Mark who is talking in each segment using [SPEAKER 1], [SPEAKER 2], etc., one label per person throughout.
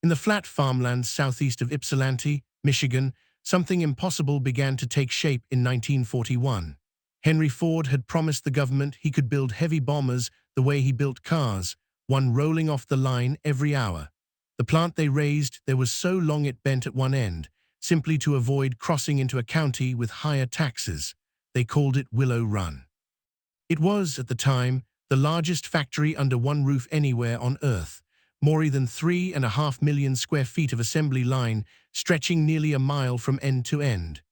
[SPEAKER 1] In the flat farmlands southeast of Ypsilanti, Michigan, something impossible began to take shape in 1941. Henry Ford had promised the government he could build heavy bombers the way he built cars, one rolling off the line every hour. The plant they raised there was so long it bent at one end, simply to avoid crossing into a county with higher taxes. They called it Willow Run. It was, at the time, the largest factory under one roof anywhere on Earth, more than 3.5 million square feet of assembly line, stretching nearly a mile from end to end.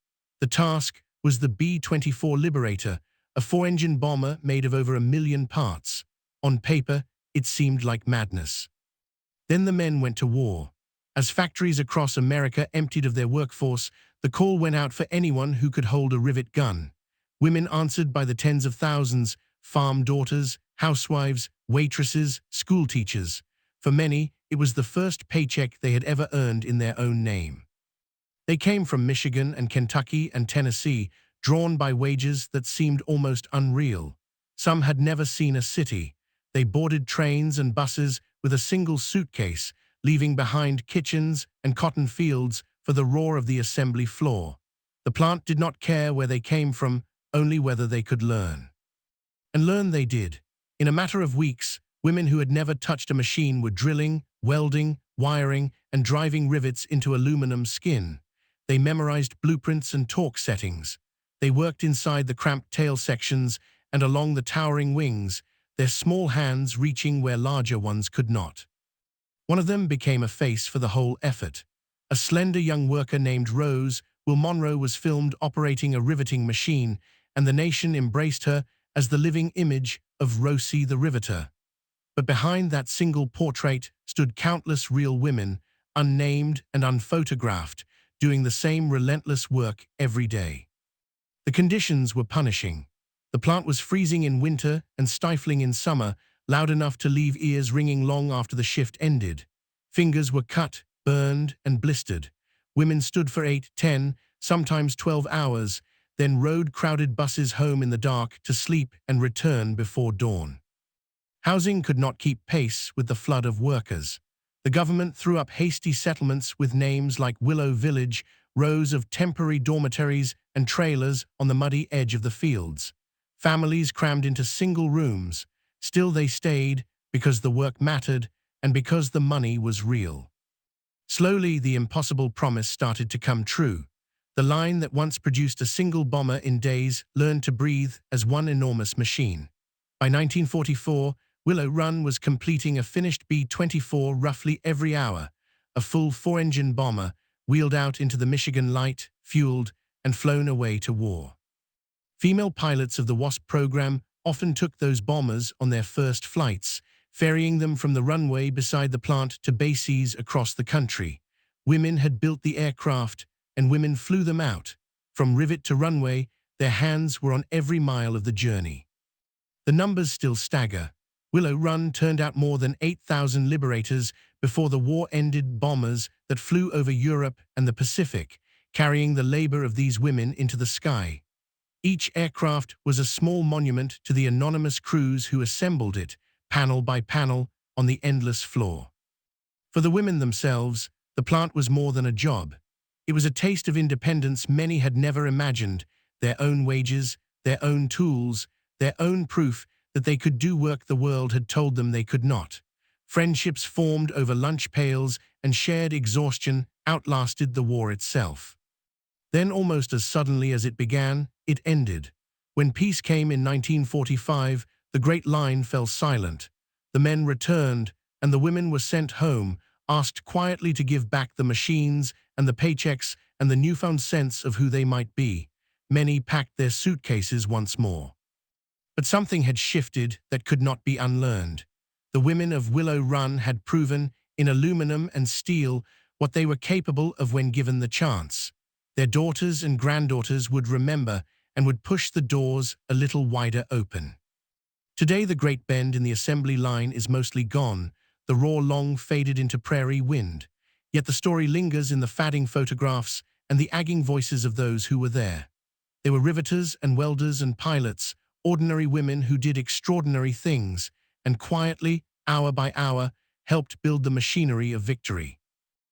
[SPEAKER 1] The task was the B-24 Liberator, a 4-engine bomber made of over 1 million parts. On paper, it seemed like madness. Then the men went to war. As factories across America emptied of their workforce, the call went out for anyone who could hold a rivet gun. Women answered by the tens of thousands, farm daughters, housewives, waitresses, schoolteachers. For many, it was the first paycheck they had ever earned in their own name. They came from Michigan and Kentucky and Tennessee, drawn by wages that seemed almost unreal. Some had never seen a city. They boarded trains and buses with a single suitcase, leaving behind kitchens and cotton fields for the roar of the assembly floor. The plant did not care where they came from, only whether they could learn. And learn they did. In a matter of weeks, women who had never touched a machine were drilling, welding, wiring, and driving rivets into aluminum skin. They memorized blueprints and torque settings. They worked inside the cramped tail sections and along the towering wings, their small hands reaching where larger ones could not. One of them became a face for the whole effort. A slender young worker named Rose Monroe was filmed operating a riveting machine, and the nation embraced her as the living image of Rosie the Riveter. But behind that single portrait stood countless real women, unnamed and unphotographed, doing the same relentless work every day. The conditions were punishing. The plant was freezing in winter and stifling in summer, loud enough to leave ears ringing long after the shift ended. Fingers were cut, burned, and blistered. Women stood for 8, 10, sometimes 12 hours, then rode crowded buses home in the dark to sleep and return before dawn. Housing could not keep pace with the flood of workers. The government threw up hasty settlements with names like Willow Village, rows of temporary dormitories and trailers on the muddy edge of the fields. Families crammed into single rooms. Still they stayed because the work mattered and because the money was real. Slowly, the impossible promise started to come true. The line that once produced a single bomber in days learned to breathe as one enormous machine. By 1944, Willow Run was completing a finished B-24 roughly every hour, a full 4-engine bomber wheeled out into the Michigan light, fueled, and flown away to war. Female pilots of the WASP program often took those bombers on their first flights, ferrying them from the runway beside the plant to bases across the country. Women had built the aircraft, and women flew them out. From rivet to runway, their hands were on every mile of the journey. The numbers still stagger. Willow Run turned out more than 8,000 Liberators before the war ended, bombers that flew over Europe and the Pacific, carrying the labor of these women into the sky. Each aircraft was a small monument to the anonymous crews who assembled it, panel by panel, on the endless floor. For the women themselves, the plant was more than a job. It was a taste of independence many had never imagined, their own wages, their own tools, their own proof that they could do work the world had told them they could not. Friendships formed over lunch pails and shared exhaustion outlasted the war itself. Then, almost as suddenly as it began, it ended. When peace came in 1945, the Great Line fell silent. The men returned, and the women were sent home, asked quietly to give back the machines and the paychecks and the newfound sense of who they might be. Many packed their suitcases once more. But something had shifted that could not be unlearned. The women of Willow Run had proven, in aluminum and steel, what they were capable of when given the chance. Their daughters and granddaughters would remember and would push the doors a little wider open. Today, the Great Bend in the assembly line is mostly gone, the raw long faded into prairie wind. Yet the story lingers in the fading photographs and the agging voices of those who were there. They were riveters and welders and pilots, ordinary women who did extraordinary things, and quietly, hour by hour, helped build the machinery of victory.